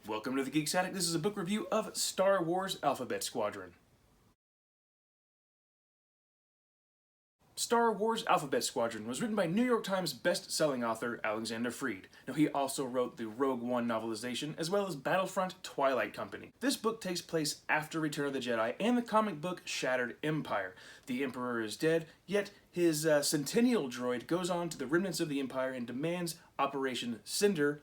Welcome to the Geek Static. This is a book review of Star Wars Alphabet Squadron. Star Wars Alphabet Squadron was written by New York Times best-selling author Alexander Freed. Now, he also wrote the Rogue One novelization, as well as Battlefront Twilight Company. This book takes place after Return of the Jedi and the comic book Shattered Empire. The Emperor is dead, yet his Centennial droid goes on to the remnants of the Empire and demands Operation Cinder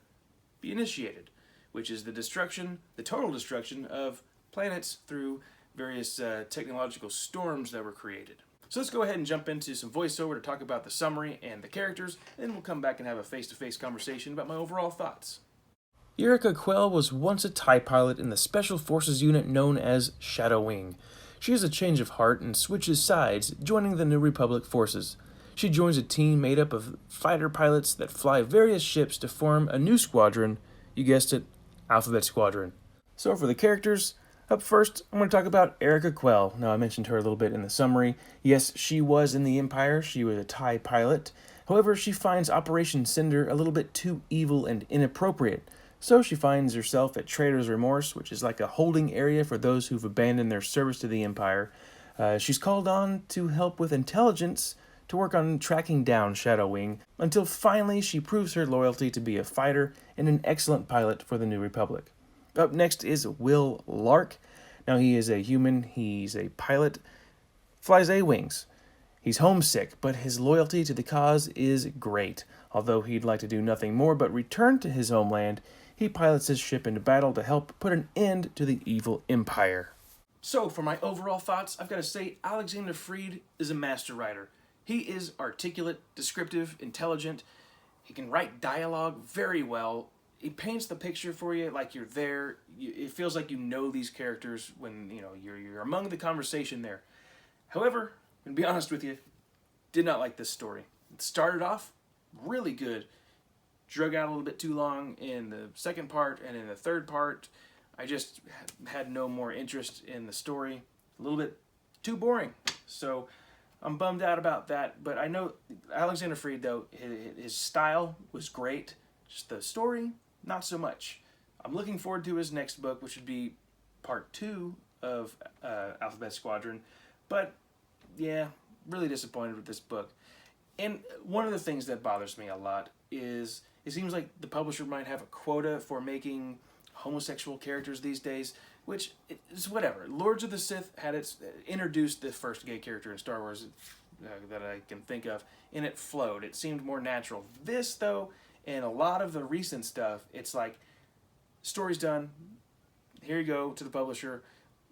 be initiated, which is the total destruction of planets through various technological storms that were created. So let's go ahead and jump into some voiceover to talk about the summary and the characters, and then we'll come back and have a face-to-face conversation about my overall thoughts. Erica Quell was once a TIE pilot in the Special Forces unit known as Shadow Wing. She has a change of heart and switches sides, joining the New Republic forces. She joins a team made up of fighter pilots that fly various ships to form a new squadron, you guessed it, Alphabet Squadron. So for the characters, up first, I'm going to talk about Erica Quell. Now, I mentioned her a little bit in the summary. Yes, she was in the Empire. She was a TIE pilot. However, she finds Operation Cinder a little bit too evil and inappropriate. So she finds herself at Trader's Remorse, which is like a holding area for those who've abandoned their service to the Empire. She's called on to help with intelligence to work on tracking down Shadow Wing, until finally she proves her loyalty to be a fighter and an excellent pilot for the New Republic. Up next is Will Lark. Now, he is a human, he's a pilot, flies A-Wings. He's homesick, but his loyalty to the cause is great. Although he'd like to do nothing more but return to his homeland, he pilots his ship into battle to help put an end to the evil Empire. So, for my overall thoughts, I've got to say Alexander Freed is a master writer. He is articulate, descriptive, intelligent. He can write dialogue very well. He paints the picture for you like you're there. It feels like you know these characters when you're among the conversation there. However, I'm gonna be honest with you, did not like this story. It started off really good, drug out a little bit too long in the second part, and in the third part, I just had no more interest in the story. A little bit too boring. So I'm bummed out about that, but I know Alexander Freed, though, his style was great. Just the story, not so much. I'm looking forward to his next book, which would be part 2 of Alphabet Squadron. But, yeah, really disappointed with this book. And one of the things that bothers me a lot is it seems like the publisher might have a quota for making homosexual characters these days, which is whatever. Lords of the Sith had introduced the first gay character in Star Wars that I can think of, and it flowed. It seemed more natural. This, though, and a lot of the recent stuff, it's like, story's done, here you go to the publisher,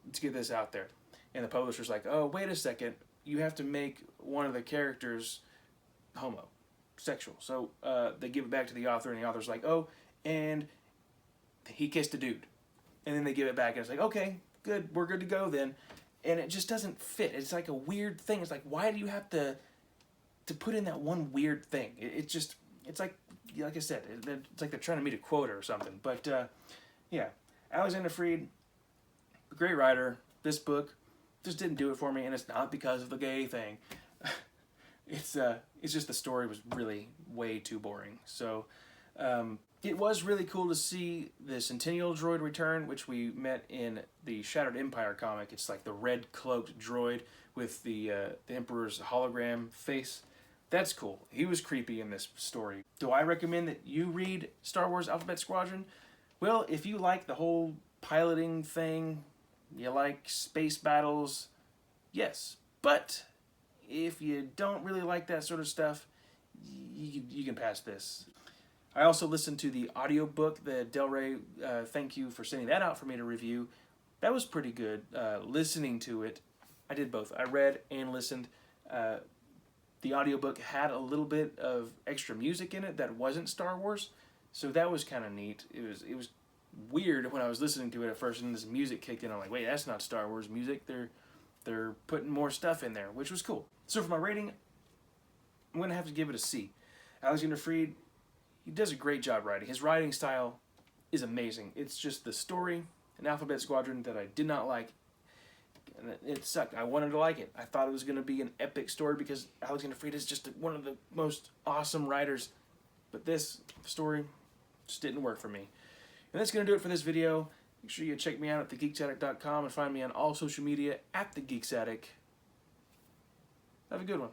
let's get this out there. And the publisher's like, oh, wait a second, you have to make one of the characters homosexual. So they give it back to the author, and the author's like, oh, and he kissed a dude. And then they give it back, and it's like, okay, good, we're good to go then. And it just doesn't fit. It's like a weird thing. It's like, why do you have to put in that one weird thing? It's like I said, it's like they're trying to meet a quota or something. But, yeah, Alexander Freed, great writer. This book just didn't do it for me, and it's not because of the gay thing. It's just the story was really way too boring. So, it was really cool to see the Centennial droid return, which we met in the Shattered Empire comic. It's like the red-cloaked droid with the Emperor's hologram face. That's cool. He was creepy in this story. Do I recommend that you read Star Wars Alphabet Squadron? Well, if you like the whole piloting thing, you like space battles, yes. But if you don't really like that sort of stuff, you can pass this. I also listened to the audiobook that Del Rey, thank you for sending that out for me to review. That was pretty good. Listening to it, I did both. I read and listened. The audiobook had a little bit of extra music in it that wasn't Star Wars, so that was kind of neat. It was weird when I was listening to it at first, and this music kicked in. I'm like, wait, that's not Star Wars music. They're putting more stuff in there, which was cool. So for my rating, I'm going to have to give it a C. Alexander Freed, he does a great job writing. His writing style is amazing. It's just the story in Alphabet Squadron that I did not like. And it sucked. I wanted to like it. I thought it was going to be an epic story because Alexander Freed is just one of the most awesome writers. But this story just didn't work for me. And that's going to do it for this video. Make sure you check me out at thegeeksaddict.com and find me on all social media at thegeeksaddict. Have a good one.